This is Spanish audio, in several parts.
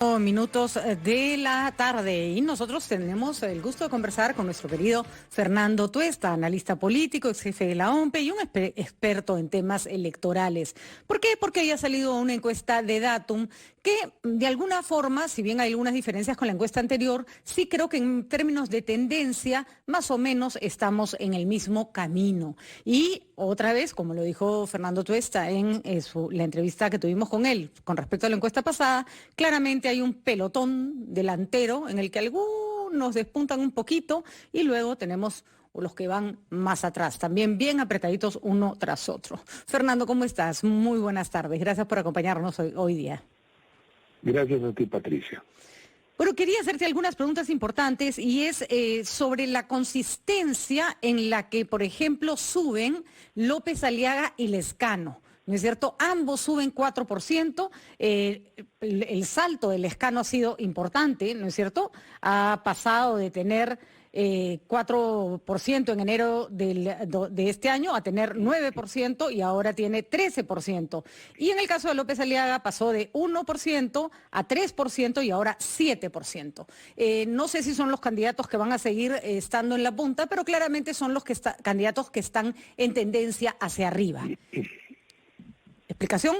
Minutos de la tarde y nosotros tenemos el gusto de conversar con nuestro querido Fernando Tuesta, analista político, ex jefe de la OMPE y un experto en temas electorales. ¿Por qué? Porque ya ha salido una encuesta de Datum que de alguna forma, si bien hay algunas diferencias con la encuesta anterior, sí creo que en términos de tendencia más o menos estamos en el mismo camino. Y otra vez, como lo dijo Fernando Tuesta en la entrevista que tuvimos con él con respecto a la encuesta pasada, claramente hay un pelotón delantero en el que algunos despuntan un poquito y luego tenemos los que van más atrás, también bien apretaditos uno tras otro. Fernando, ¿cómo estás? Muy buenas tardes. Gracias por acompañarnos hoy día. Gracias a ti, Patricia. Bueno, quería hacerte algunas preguntas importantes y es sobre la consistencia en la que, por ejemplo, suben López Aliaga y Lezcano. ¿No es cierto? Ambos suben 4%, el salto del Lezcano ha sido importante, ¿no es cierto? Ha pasado de tener 4% en enero de este año a tener 9% y ahora tiene 13%. Y en el caso de López Aliaga pasó de 1% a 3% y ahora 7%. No sé si son los candidatos que van a seguir estando en la punta, pero claramente son los candidatos que están en tendencia hacia arriba. ¿Explicación?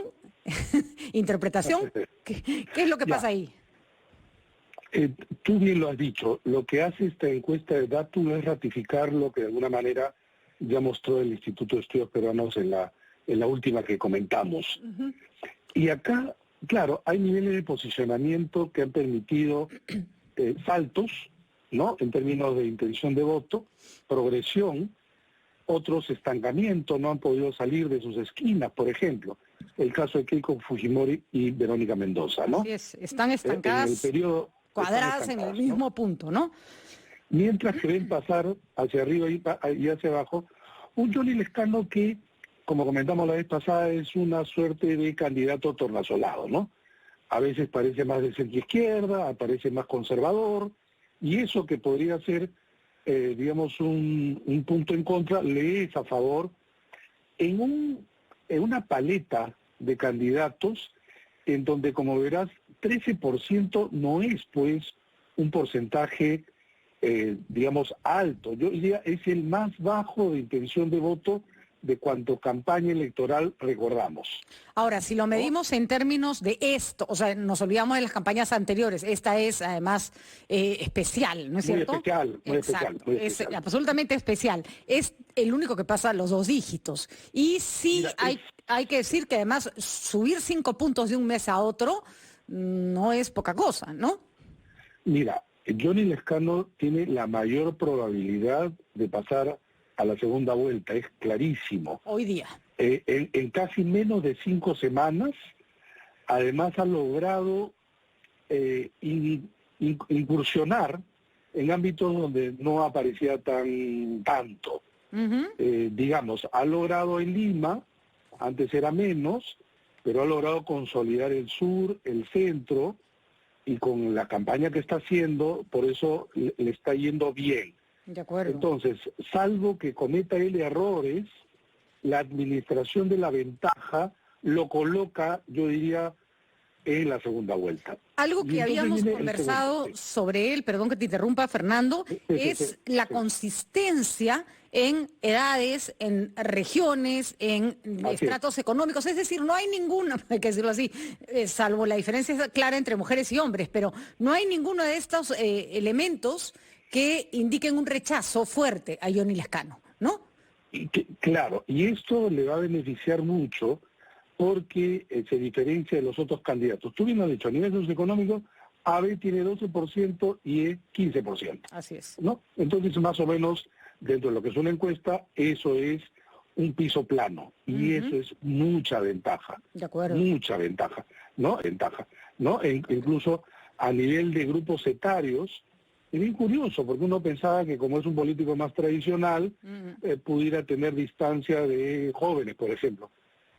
¿Interpretación? ¿Qué es lo que pasa ahí? Tú bien lo has dicho, lo que hace esta encuesta de Datum es ratificar lo que de alguna manera ya mostró el Instituto de Estudios Peruanos en la última que comentamos. Uh-huh. Y acá, claro, hay niveles de posicionamiento que han permitido saltos, ¿no?, en términos de intención de voto, progresión, otros estancamientos, no han podido salir de sus esquinas, por ejemplo. El caso de Keiko Fujimori y Verónica Mendoza, ¿no? Así es, están estancadas, en el periodo, cuadradas en el mismo, ¿no?, punto, ¿no? Mientras que ven pasar hacia arriba y hacia abajo un Johnny Lezcano que, como comentamos la vez pasada, es una suerte de candidato tornasolado, ¿no? A veces parece más de centro izquierda, parece más conservador, y eso que podría ser, digamos, un punto en contra, le es a favor en una paleta de candidatos en donde, como verás, 13% no es, pues, un porcentaje, digamos, alto. Yo diría es el más bajo de intención de voto de cuanto campaña electoral recordamos. Ahora, si lo medimos, ¿no?, en términos de esto, o sea, nos olvidamos de las campañas anteriores, esta es además especial, ¿no es cierto? Muy especial, muy especial. Es absolutamente especial. Es el único que pasa los 2 dígitos. Y sí, mira, hay que decir que además subir 5 puntos de un mes a otro no es poca cosa, ¿no? Mira, Johnny Lezcano tiene la mayor probabilidad de pasar a la segunda vuelta, es clarísimo. Hoy día. En casi menos de 5 semanas, además ha logrado incursionar en ámbitos donde no aparecía tanto. Uh-huh. Digamos, ha logrado en Lima, antes era menos, pero ha logrado consolidar el sur, el centro, y con la campaña que está haciendo, por eso le está yendo bien. De acuerdo. Entonces, salvo que cometa él errores, la administración de la ventaja lo coloca, yo diría, en la segunda vuelta. Algo que habíamos conversado sobre él, perdón que te interrumpa, Fernando, es la consistencia en edades, en regiones, en estratos económicos. Es decir, no hay ninguna, hay que decirlo así, salvo la diferencia clara entre mujeres y hombres, pero no hay ninguno de estos elementos que indiquen un rechazo fuerte a Johnny Lezcano, ¿no? Claro, y esto le va a beneficiar mucho porque se diferencia de los otros candidatos. Tú bien lo has dicho, a nivel socioeconómico, AB tiene 12% y E 15%. Así es. ¿No? Entonces, más o menos, dentro de lo que es una encuesta, eso es un piso plano. Y eso es mucha ventaja. De acuerdo. Mucha ventaja, ¿no? Ventaja, ¿no? Incluso a nivel de grupos etarios, es bien curioso, porque uno pensaba que como es un político más tradicional, pudiera tener distancia de jóvenes, por ejemplo.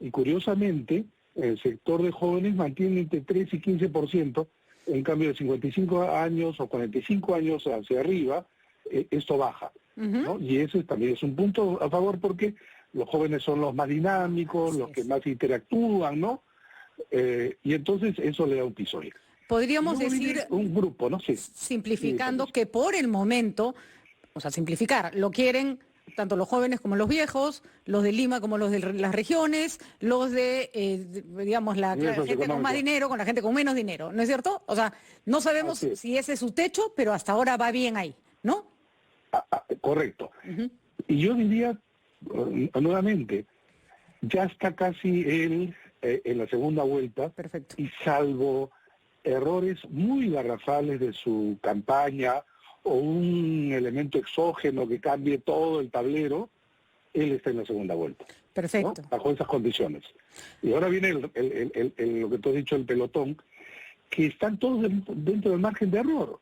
Y curiosamente, el sector de jóvenes mantiene entre 3 y 15%, en cambio de 55 años o 45 años hacia arriba, esto baja, ¿no? Y eso también es un punto a favor porque los jóvenes son los más dinámicos, los que más interactúan, ¿no? Y entonces eso le da un piso. podríamos Luego viene decir, un grupo, ¿no? Sí. simplificando, Sí, que por el momento, o sea, simplificar, lo quieren tanto los jóvenes como los viejos, los de Lima como los de las regiones, los digamos, la nivel gente con más socioeconómico. dinero, con la gente con menos dinero, ¿no es cierto? O sea, no sabemos Así es. si ese es su techo, pero hasta ahora va bien ahí, ¿no? Correcto. Ujú. Y yo diría, nuevamente, ya está casi él en la segunda vuelta, Perfecto. y salvo errores muy garrafales de su campaña o un elemento exógeno que cambie todo el tablero, él está en la segunda vuelta, ¿no? Perfecto. Bajo esas condiciones. Y ahora viene lo que tú has dicho, el pelotón, que están todos dentro del margen de error,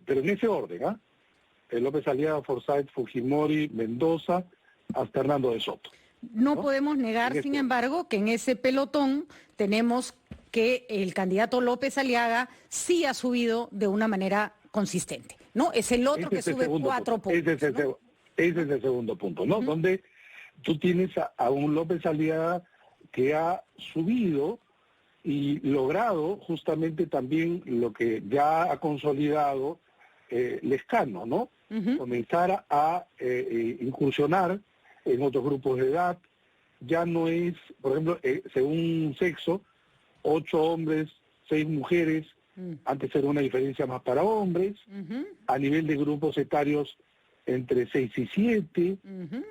pero en ese orden, ¿ah? López Aliaga, Forsyth, Fujimori, Mendoza, hasta Hernando de Soto. No ¿No? podemos negar, sin embargo, que en ese pelotón tenemos que el candidato López Aliaga sí ha subido de una manera consistente, ¿no? Es el otro que sube 4 puntos. Ese es el segundo punto, ¿no? Donde tú tienes a un López Aliaga que ha subido y logrado justamente también lo que ya ha consolidado Lescano, ¿no? Comenzar a incursionar en otros grupos de edad. Ya no es, por ejemplo, según sexo, 8 hombres, 6 mujeres. Antes era una diferencia más para hombres. A nivel de grupos etarios, entre 6 y 7.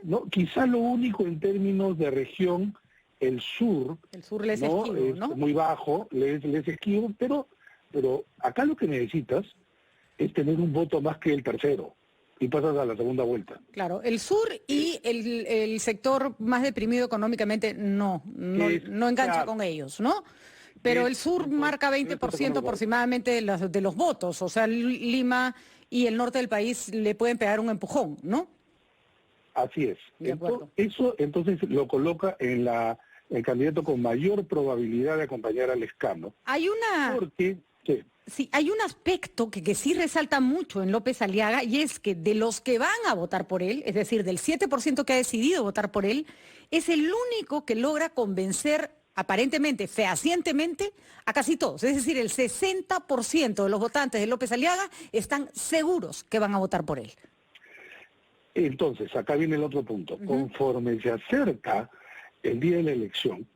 ¿No? Quizá lo único en términos de región, el sur le es ¿no? esquivo, Es ¿no? muy bajo, le es esquivo, pero acá lo que necesitas es tener un voto más que el tercero y pasas a la segunda vuelta. Claro, el sur y el sector más deprimido económicamente no engancha Claro, con ellos, ¿no? Pero el sur marca 20% aproximadamente de los votos, o sea, Lima y el norte del país le pueden pegar un empujón, ¿no? Así es. De acuerdo. Eso entonces lo coloca en el candidato con mayor probabilidad de acompañar al Lescano. Hay una... Porque, sí, Sí, hay un aspecto que sí resalta mucho en López Aliaga, y es que de los que van a votar por él, es decir, del 7% que ha decidido votar por él, es el único que logra convencer aparentemente, fehacientemente, a casi todos. Es decir, el 60% de los votantes de López Aliaga están seguros que van a votar por él. entonces, acá viene el otro punto. Conforme se acerca el día de la elección,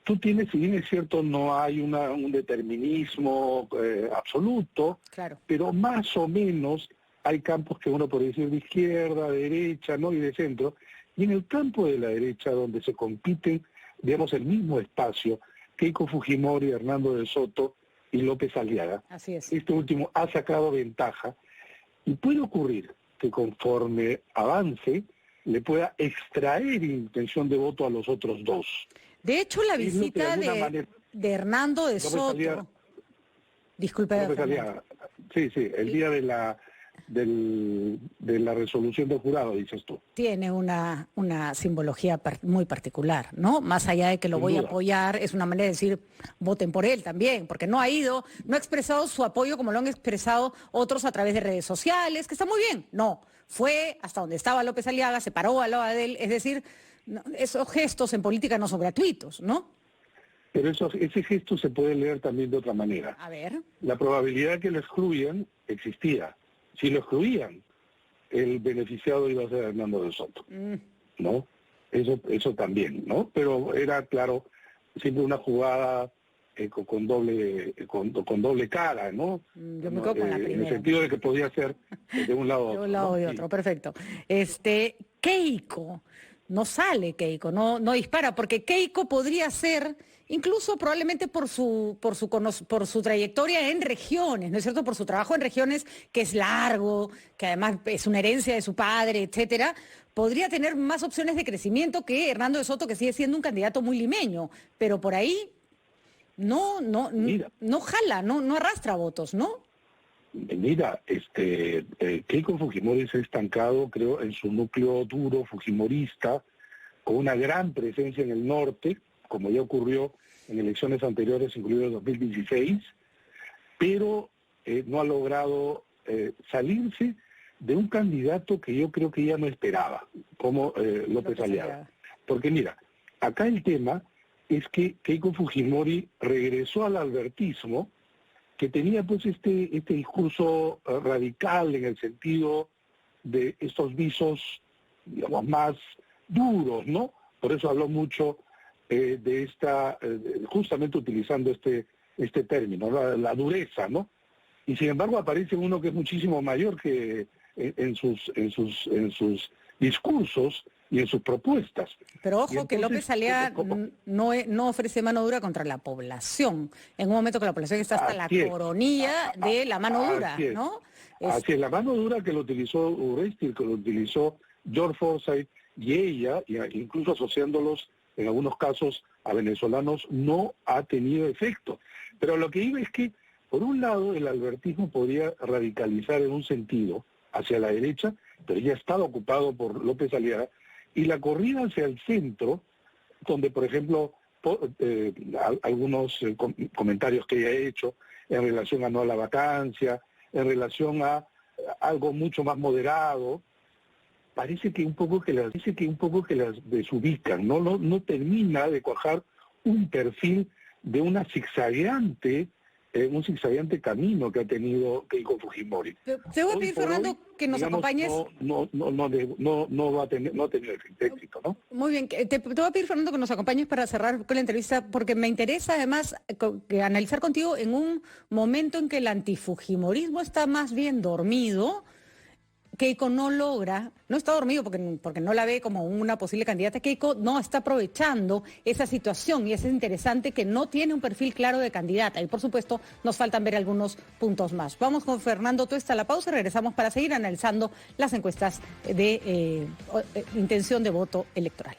tú tienes, si bien es cierto, no hay un determinismo absoluto, Claro. pero más o menos hay campos que uno puede decir de izquierda, de derecha, ¿no? Y de centro. Y en el campo de la derecha, donde se compiten, digamos, el mismo espacio, Keiko Fujimori, Hernando de Soto y López Aliaga. Así es. Este último ha sacado ventaja y puede ocurrir que conforme avance le pueda extraer intención de voto a los otros dos. De hecho, la Es lo que visita de alguna manera de Hernando de López Soto... Aliaga- Disculpe, López Fernando. Aliaga, sí, el día de la resolución del jurado, dices tú. Tiene una simbología muy particular, ¿no? Más allá de que lo Sin voy a duda. apoyar, es una manera de decir, voten por él también, porque no ha expresado su apoyo como lo han expresado otros a través de redes sociales, que está muy bien. No, fue hasta donde estaba López Aliaga, se paró al lado de él, es decir, esos gestos en política no son gratuitos, ¿no? Pero ese gesto se puede leer también de otra manera. A ver. La probabilidad de que lo excluyan existía. Si lo excluían, el beneficiado iba a ser Hernando de Soto, ¿no? Eso también, ¿no? Pero era, claro, siempre una jugada con doble cara, ¿no? Yo me quedo con la primera. En el sentido de que podía ser de un lado a otro. De un lado ¿no? y otro, perfecto. Keiko, no sale Keiko, no dispara, porque Keiko podría ser, incluso probablemente por su trayectoria en regiones, ¿no es cierto? Por su trabajo en regiones, que es largo, que además es una herencia de su padre, etcétera, podría tener más opciones de crecimiento que Hernando de Soto, que sigue siendo un candidato muy limeño, pero por ahí no jala, no arrastra votos, ¿no? Mira, Keiko Fujimori se ha estancado, creo, en su núcleo duro fujimorista, con una gran presencia en el norte, como ya ocurrió en elecciones anteriores, incluido el 2016, pero no ha logrado salirse de un candidato que yo creo que ella no esperaba, como López Aliaga. Porque mira, acá el tema es que Keiko Fujimori regresó al albertismo que tenía pues este discurso radical en el sentido de estos visos, digamos, más duros, ¿no? Por eso habló mucho de esta, justamente utilizando este término, la dureza, ¿no? Y sin embargo aparece uno que es muchísimo mayor que en sus discursos y en sus propuestas. Pero ojo, Entonces, que López Aliaga no ofrece mano dura contra la población, en un momento que la población está hasta la coronilla de la mano dura, ¿no? Así es, la mano dura que lo utilizó Urresti, que lo utilizó George Forsyth y ella, incluso asociándolos en algunos casos a venezolanos, no ha tenido efecto. Pero lo que iba es que, por un lado, el albertismo podía radicalizar en un sentido hacia la derecha, pero ya estaba ocupado por López Aliaga, y la corrida hacia el centro, donde, por ejemplo, algunos comentarios que ella ha hecho en relación a no a la vacancia, en relación a algo mucho más moderado, parece que un poco que las desubican, no termina de cuajar un perfil de un zigzagueante camino que ha tenido Keiko Fujimori. Te voy a pedir, Fernando, que nos acompañes. No ha tenido éxito, ¿no? Muy bien, te voy a pedir, Fernando, que nos acompañes para cerrar con la entrevista, porque me interesa además analizar contigo en un momento en que el antifujimorismo está más bien dormido. Keiko no está dormido porque no la ve como una posible candidata. Keiko no está aprovechando esa situación y es interesante que no tiene un perfil claro de candidata. Y por supuesto nos faltan ver algunos puntos más. Vamos con Fernando Tuesta a la pausa y regresamos para seguir analizando las encuestas de intención de voto electoral.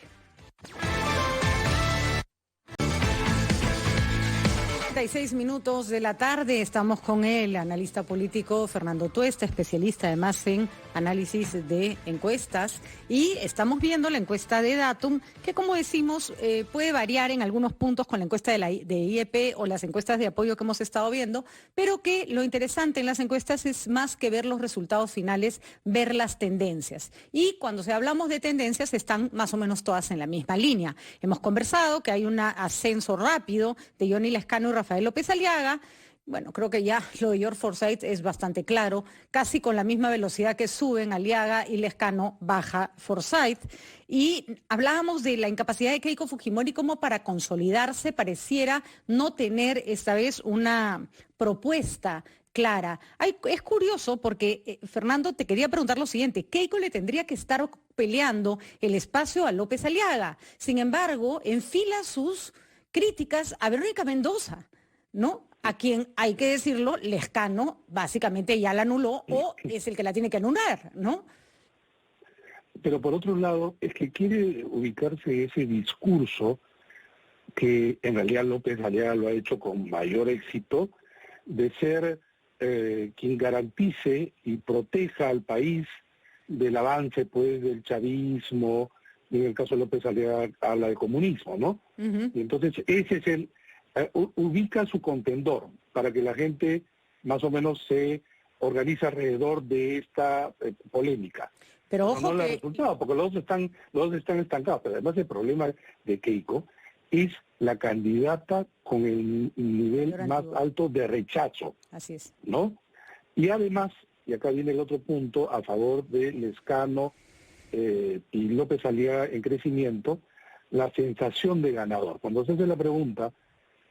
36 minutos de la tarde, estamos con el analista político Fernando Tuesta, especialista además en análisis de encuestas, y estamos viendo la encuesta de Datum, que como decimos puede variar en algunos puntos con la encuesta de IEP o las encuestas de apoyo que hemos estado viendo, pero que lo interesante en las encuestas es más que ver los resultados finales, ver las tendencias. Y cuando hablamos de tendencias están más o menos todas en la misma línea. Hemos conversado que hay un ascenso rápido de Johnny Lescano y Rafael López Aliaga. Bueno, creo que ya lo de George Forsyth es bastante claro, casi con la misma velocidad que suben Aliaga y Lescano, baja Forsyth. Y hablábamos de la incapacidad de Keiko Fujimori como para consolidarse, pareciera no tener esta vez una propuesta clara. Es curioso porque, Fernando, te quería preguntar lo siguiente. Keiko le tendría que estar peleando el espacio a López Aliaga. Sin embargo, enfila sus críticas a Verónica Mendoza, ¿no? A quien, hay que decirlo, Lescano básicamente ya la anuló o es el que la tiene que anular, ¿no? Pero por otro lado, es que quiere ubicarse ese discurso que en realidad López Aliaga lo ha hecho con mayor éxito, de ser quien garantice y proteja al país del avance pues del chavismo, y en el caso de López Aliaga habla de comunismo, ¿no? Uh-huh. Y entonces ese es ubica su contendor para que la gente más o menos se organice alrededor de esta polémica. Pero ojo, no le ha resultado, porque los dos están estancados. Pero además el problema de Keiko es la candidata con el nivel más alto de rechazo. Así es. ¿No? Y además, y acá viene el otro punto, a favor de Lescano y López Aliaga en crecimiento, la sensación de ganador. Cuando se hace la pregunta,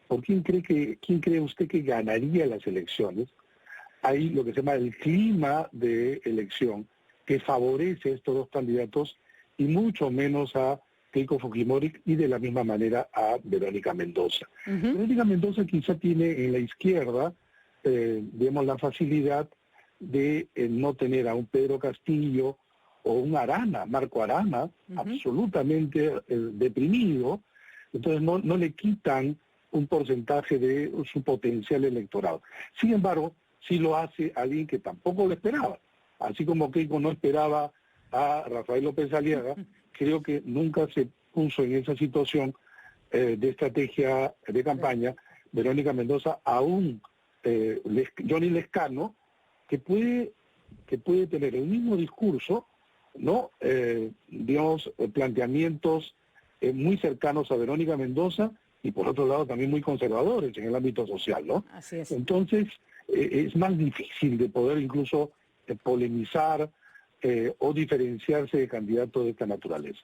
¿por quién cree usted que ganaría las elecciones? Hay lo que se llama el clima de elección que favorece a estos dos candidatos y mucho menos a Keiko Fujimori y de la misma manera a Verónica Mendoza. Uh-huh. Verónica Mendoza quizá tiene en la izquierda, digamos, la facilidad de no tener a un Pedro Castillo o un Marco Arana, uh-huh, absolutamente deprimido, entonces no le quitan un porcentaje de su potencial electorado. Sin embargo, sí lo hace alguien que tampoco lo esperaba. Así como Keiko no esperaba a Rafael López Aliaga, creo que nunca se puso en esa situación de estrategia de campaña Verónica Mendoza, aún Johnny Lescano, que puede tener el mismo discurso, ¿no? Digamos, planteamientos muy cercanos a Verónica Mendoza, y por otro lado también muy conservadores en el ámbito social, ¿no? Así es. Entonces, es más difícil de poder incluso polemizar o diferenciarse de candidatos de esta naturaleza.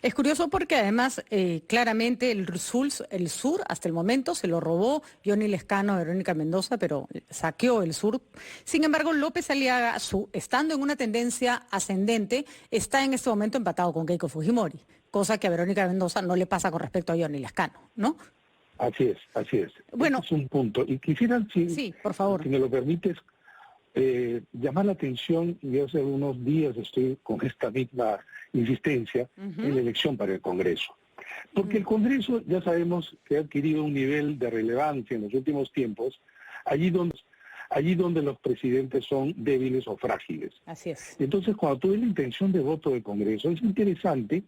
Es curioso porque además claramente el sur hasta el momento se lo robó Johnny Lescano a Verónica Mendoza, pero saqueó el sur. Sin embargo, López Aliaga, estando en una tendencia ascendente, está en este momento empatado con Keiko Fujimori, cosa que a Verónica Mendoza no le pasa con respecto a Johnny Lescano, ¿no? Así es, así es. Bueno, este es un punto. Y quisiera, sí, por favor, si me lo permites, llamar la atención, y hace unos días estoy con esta misma insistencia, en la elección para el Congreso. Porque el Congreso ya sabemos que ha adquirido un nivel de relevancia en los últimos tiempos, allí donde los presidentes son débiles o frágiles. Así es. Entonces, cuando tú ves la intención de voto del Congreso, es interesante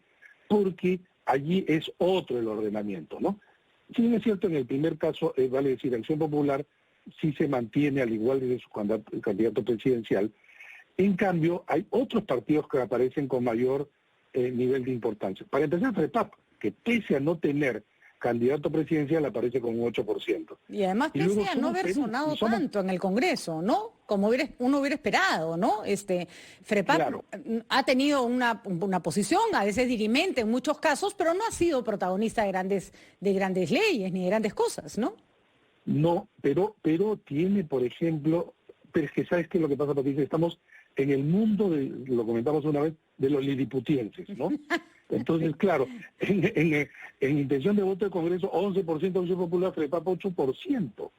porque allí es otro el ordenamiento, ¿no? Si bien es cierto, en el primer caso, vale decir, Acción Popular sí se mantiene al igual de su candidato presidencial. En cambio, hay otros partidos que aparecen con mayor nivel de importancia. Para empezar, FREPAP, que pese a no tener candidato presidencial, aparece con un 8%. Y además pese a no haber sonado tanto en el Congreso, ¿no? Como uno hubiera esperado, ¿no? FREPAP claro, ha tenido una posición, a veces dirimente en muchos casos, pero no ha sido protagonista de grandes leyes ni de grandes cosas, ¿no? No, pero tiene, por ejemplo, pero es que ¿sabes qué es lo que pasa, Patricia? Estamos en el mundo, lo comentamos una vez, de los liliputienses, ¿no? Entonces, claro, en intención de voto del Congreso, 11% de Acción Popular, FREPAP 8%,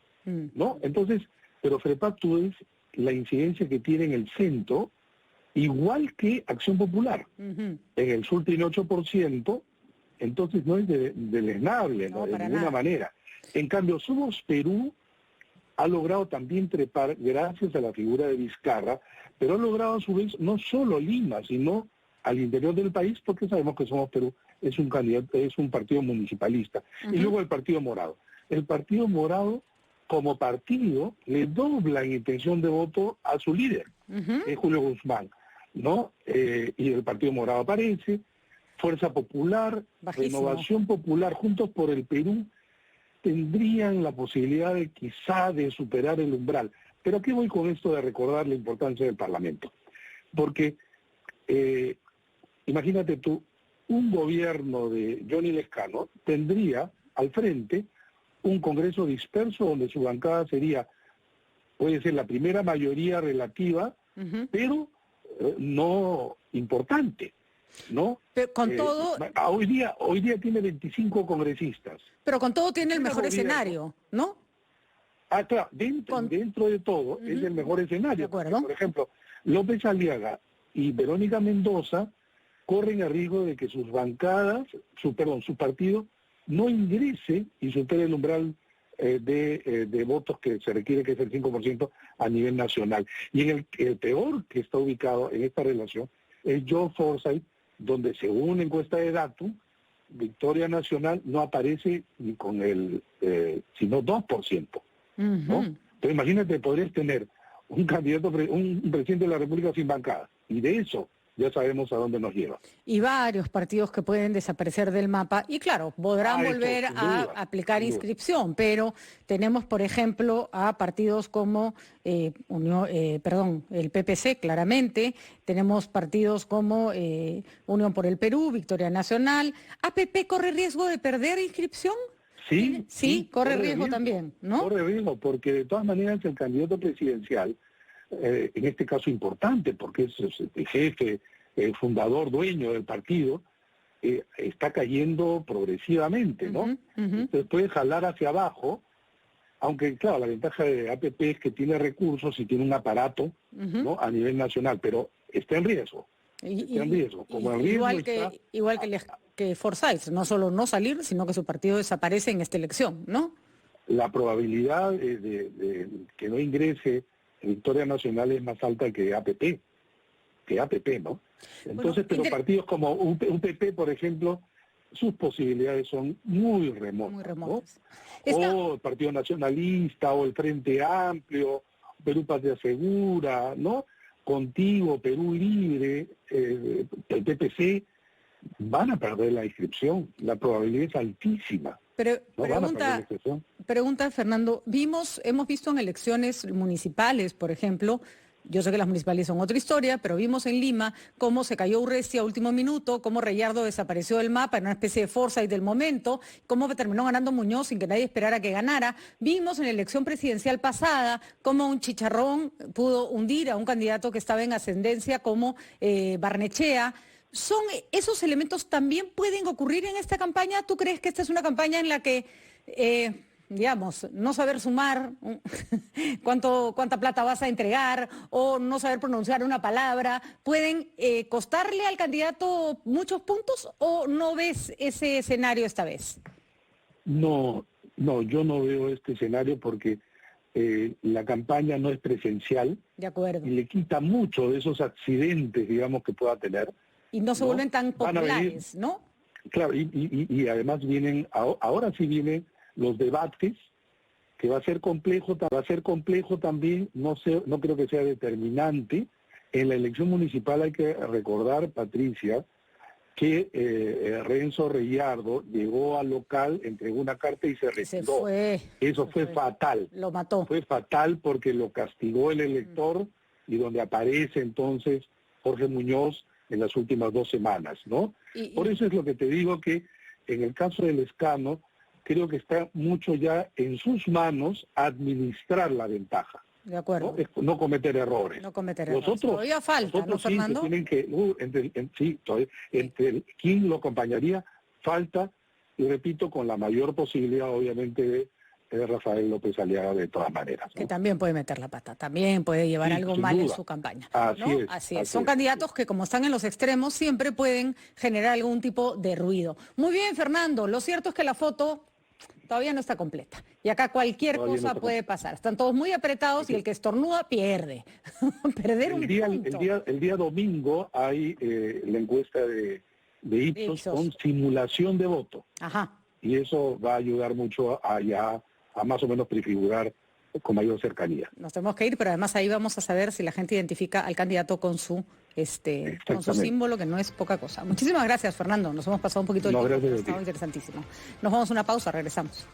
¿no? Entonces, pero FREPAP tú ves la incidencia que tiene en el centro, igual que Acción Popular. En el sur tiene 8%, entonces no es deleznable, ¿no? De ninguna manera. En cambio, Somos Perú ha logrado también trepar gracias a la figura de Vizcarra, pero ha logrado a su vez no solo Lima, sino al interior del país, porque sabemos que Somos Perú es un partido municipalista. Y luego el Partido Morado. El Partido Morado, como partido, le dobla en intención de voto a su líder, que es Julio Guzmán, ¿no? Y el Partido Morado aparece, Fuerza Popular, bajísimo. Renovación Popular, Juntos por el Perú, tendrían la posibilidad de quizá de superar el umbral. Pero ¿a qué voy con esto de recordar la importancia del Parlamento? Porque imagínate tú, un gobierno de Johnny Lescano tendría al frente un Congreso disperso donde su bancada puede ser la primera mayoría relativa, pero no importante, ¿no? Pero con todo... Hoy día tiene 25 congresistas. Pero con todo tiene el mejor escenario, ¿no? Ah, claro, dentro de todo es el mejor escenario. De acuerdo. Por ejemplo, López Aliaga y Verónica Mendoza corren el riesgo de que sus bancadas, su partido, no ingrese y supere el umbral de votos que se requiere, que es el 5% a nivel nacional. Y en el peor que está ubicado en esta relación es John Forsyth, donde según una encuesta de Datum, Victoria Nacional no aparece ni con sino 2%. ¿No? Entonces imagínate, podrías tener un presidente de la República sin bancada, y de eso ya sabemos a dónde nos lleva. Y varios partidos que pueden desaparecer del mapa, y claro, podrán volver a aplicar inscripción, pero tenemos, por ejemplo, a partidos como el PPC, claramente, tenemos partidos como Unión por el Perú, Victoria Nacional. ¿APP corre riesgo de perder inscripción? Sí, corre riesgo también, ¿no? Corre riesgo, porque de todas maneras el candidato presidencial, en este caso importante, porque es el jefe, el fundador, dueño del partido, está cayendo progresivamente, ¿no? Entonces puede jalar hacia abajo, aunque claro, la ventaja de APP es que tiene recursos y tiene un aparato, ¿no? A nivel nacional, pero está en riesgo. Igual que Forsyth, no solo no salir, sino que su partido desaparece en esta elección, ¿no? La probabilidad de que no ingrese Victoria Nacional es más alta que APP, ¿no? Entonces, pero partidos como UPP, por ejemplo, sus posibilidades son muy remotas, ¿no? O el Partido Nacionalista, o el Frente Amplio, Perú Patria Segura, ¿no? Contigo, Perú Libre, el PPC, van a perder la inscripción. La probabilidad es altísima. Pero No van a perder la expresión. pregunta Fernando, hemos visto en elecciones municipales, por ejemplo, yo sé que las municipales son otra historia, pero vimos en Lima cómo se cayó Urresti a último minuto, cómo Reyardo desapareció del mapa en una especie de foresight del momento, cómo terminó ganando Muñoz sin que nadie esperara que ganara. Vimos en la elección presidencial pasada cómo un chicharrón pudo hundir a un candidato que estaba en ascendencia como Barnechea. ¿Esos elementos también pueden ocurrir en esta campaña? ¿Tú crees que esta es una campaña en la que digamos, no saber sumar, cuánta plata vas a entregar o no saber pronunciar una palabra, pueden costarle al candidato muchos puntos o no ves ese escenario esta vez? No, yo no veo este escenario porque la campaña no es presencial. De acuerdo. Y le quita mucho de esos accidentes, digamos, que pueda tener. Y no se vuelven tan populares, ¿no? Claro, y además ahora sí vienen los debates, que va a ser complejo también, no creo que sea determinante. En la elección municipal hay que recordar, Patricia, que Renzo Reyardo llegó al local, entregó una carta y se retiró. Eso fue fatal. Lo mató. Fue fatal porque lo castigó el elector y donde aparece entonces Jorge Muñoz en las últimas 2 semanas, ¿no? Por eso es lo que te digo que en el caso del escano, creo que está mucho ya en sus manos administrar la ventaja. De acuerdo. No cometer errores. No cometer errores. Todavía falta, ¿no, Fernando? Sí, tienen que, entre quién lo acompañaría, falta, y repito, con la mayor posibilidad, obviamente, de Rafael López Aliaga de todas maneras, ¿no? Que también puede meter la pata, también puede llevar algo mal en su campaña. Así es. Son candidatos que, como están en los extremos, siempre pueden generar algún tipo de ruido. Muy bien, Fernando, lo cierto es que la foto todavía no está completa. Y acá cualquier cosa puede pasar. Están todos muy apretados y el que estornuda pierde. Perder un punto. El día domingo hay la encuesta de Ipsos con simulación de voto. Ajá. Y eso va a ayudar mucho a más o menos prefigurar con mayor cercanía. Nos tenemos que ir, pero además ahí vamos a saber si la gente identifica al candidato con su símbolo, que no es poca cosa. Muchísimas gracias, Fernando. Nos hemos pasado un poquito de tiempo, ha estado interesantísimo. Nos vamos a una pausa, regresamos.